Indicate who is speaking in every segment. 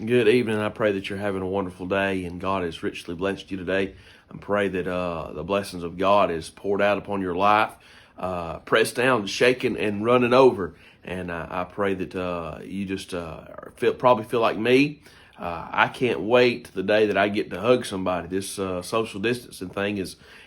Speaker 1: Good evening. I pray that you're having a wonderful day and God has richly blessed you today. I pray that the blessings of God is poured out upon your life, pressed down, shaken, and running over. And I pray that you just probably feel like me. I can't wait the day that I get to hug somebody. This social distancing thing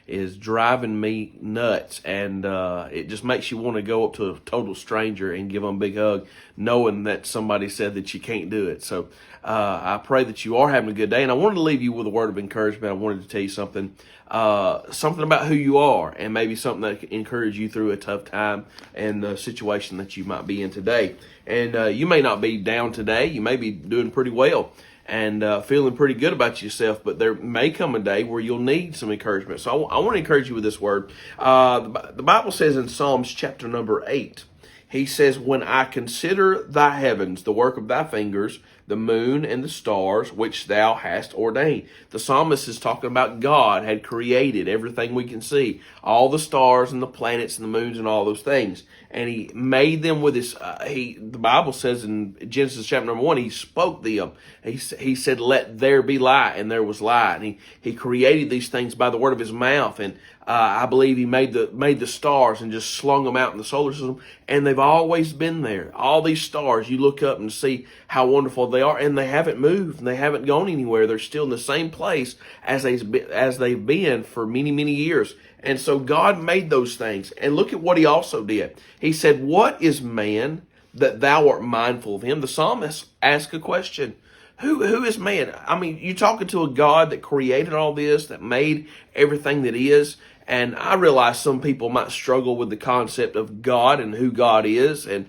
Speaker 1: is driving me nuts, and it just makes you want to go up to a total stranger and give them a big hug, knowing that somebody said that you can't do it. So I pray that you are having a good day, and I wanted to leave you with a word of encouragement. I wanted to tell you something about who you are, and maybe something that can encourage you through a tough time and the situation that you might be in today. And you may not be down today. You may be doing pretty well and feeling pretty good about yourself, but there may come a day where you'll need some encouragement. So I want to encourage you with this word. The Bible says in Psalms chapter number 8, he says, "When I consider thy heavens, the work of thy fingers, the moon and the stars, which thou hast ordained." The psalmist is talking about God had created everything we can see, all the stars and the planets and the moons and all those things. And he made them with his, the Bible says in Genesis chapter number 1, he spoke them. He said, "Let there be light," and there was light. And he created these things by the word of his mouth. And I believe he made the stars and just slung them out in the solar system. And they've always been there. All these stars, you look up and see how wonderful they are, and they haven't moved and they haven't gone anywhere. They're still in the same place as they've been for many, many years. And so God made those things. And look at what he also did. He said, "What is man that thou art mindful of him?" The psalmist asked a question. Who is man? I mean, you're talking to a God that created all this, that made everything that is. And I realize some people might struggle with the concept of God and who God is and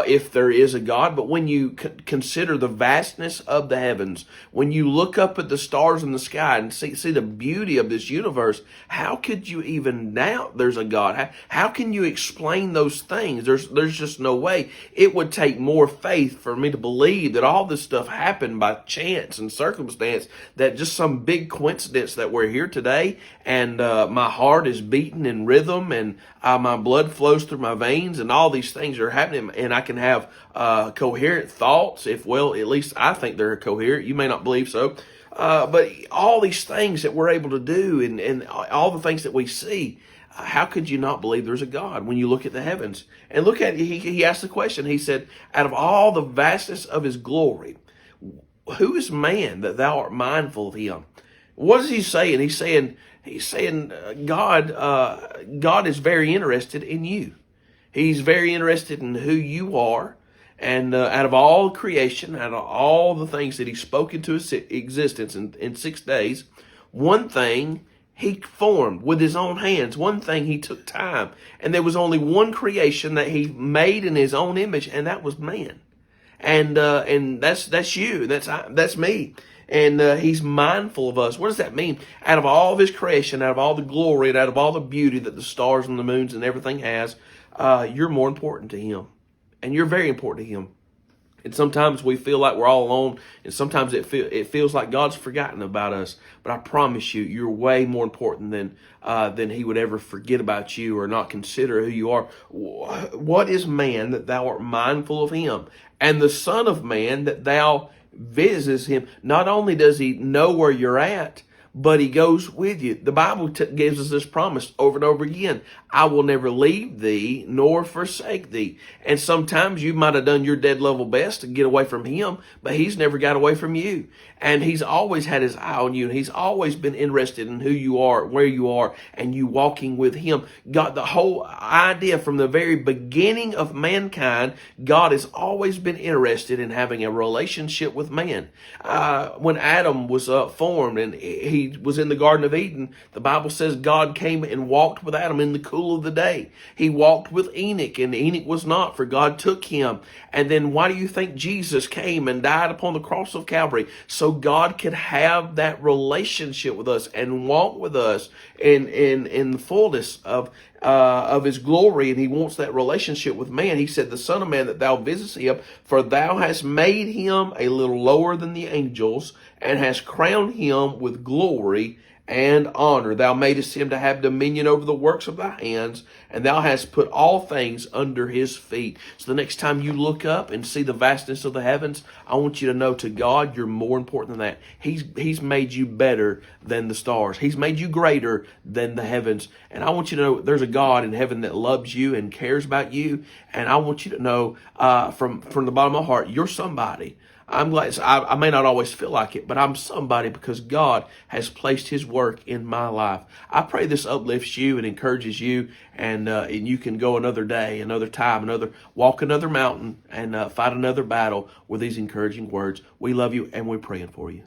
Speaker 1: if there is a God. But when you consider the vastness of the heavens, when you look up at the stars in the sky and see the beauty of this universe, how could you even doubt there's a God? How can you explain those things? There's just no way. It would take more faith for me to believe that all this stuff happened by chance and circumstance, that just some big coincidence that we're here today and my heart is beating in rhythm and my blood flows through my veins and all these things are happening and I can have coherent thoughts, at least I think they're coherent. You may not believe so. But all these things that we're able to do and all the things that we see, how could you not believe there's a God when you look at the heavens? And look at, he asked the question, he said, out of all the vastness of his glory, who is man that thou art mindful of him? What is he saying? He's saying God is very interested in you. He's very interested in who you are. And out of all creation, out of all the things that he spoke into existence in 6 days, one thing he formed with his own hands. One thing he took time. And there was only one creation that he made in his own image, and that was man. And that's you. That's me. And he's mindful of us. What does that mean? Out of all of his creation, out of all the glory, and out of all the beauty that the stars and the moons and everything has, you're more important to him. And you're very important to him. And sometimes we feel like we're all alone, and sometimes it feels like God's forgotten about us. But I promise you, you're way more important than he would ever forget about you or not consider who you are. What is man that thou art mindful of him? And the Son of Man that thou visits him. Not only does he know where you're at, but he goes with you. The Bible gives us this promise over and over again. I will never leave thee nor forsake thee. And sometimes you might have done your dead level best to get away from him, but he's never got away from you. And he's always had his eye on you. And he's always been interested in who you are, where you are, and you walking with him. God, the whole idea from the very beginning of mankind, God has always been interested in having a relationship with man. When Adam was formed and he was in the Garden of Eden, the Bible says God came and walked with Adam in the cool of the day. He walked with Enoch, and Enoch was not, for God took him. And then why do you think Jesus came and died upon the cross of Calvary? So God could have that relationship with us and walk with us in the fullness of his glory, and he wants that relationship with man. He said, "The Son of Man that thou visitest him, for thou hast made him a little lower than the angels, and hast crowned him with glory and honor. Thou madest him to have dominion over the works of thy hands, and thou hast put all things under his feet. So the next time you look up and see the vastness of the heavens, I want you to know, to God, you're more important than that. He's made you better than the stars. He's made you greater than the heavens. And I want you to know there's a God in heaven that loves you and cares about you. And I want you to know from the bottom of my heart, you're somebody. I'm glad. I may not always feel like it, but I'm somebody because God has placed his work in my life. I pray this uplifts you and encourages you, and you can go another day, another time, walk another mountain, and fight another battle with these encouraging words. We love you, and we're praying for you.